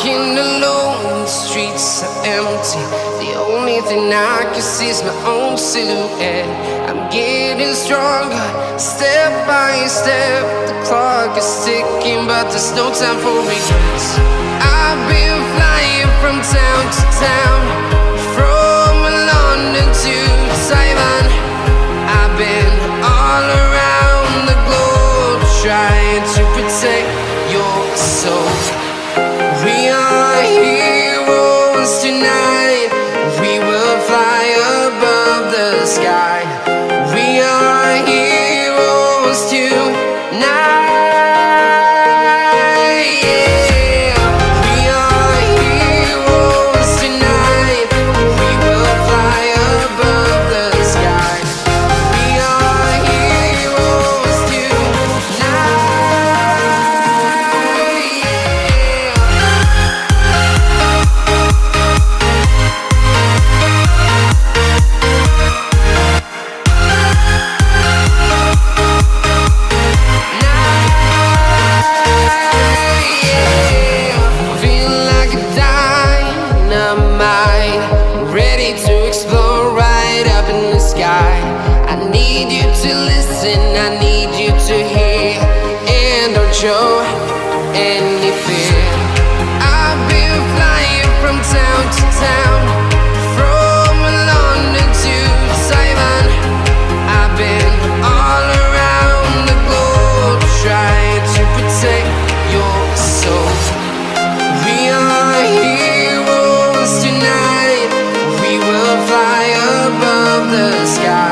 Walking alone, the streets are empty. The only thing I can see is my own silhouette. I'm getting stronger, step by step. The clock is ticking, but there's no time for regrets. I've been flying from town to town, from London to Taiwan. I've been all around the globe, trying to protect your soul. We are heroes tonight. We will fly above the sky. We are heroes tonight. Yeah. We are heroes tonight. We will fly above the sky. We are heroes tonight. Ready to explore right up in the sky. I need you to listen, I need you to hear, and don't show any fear. I've been flying from town to town, from London to Taiwan. I've been all around the globe, trying to protect your soul. We are heroes tonight. We will fly above the sky.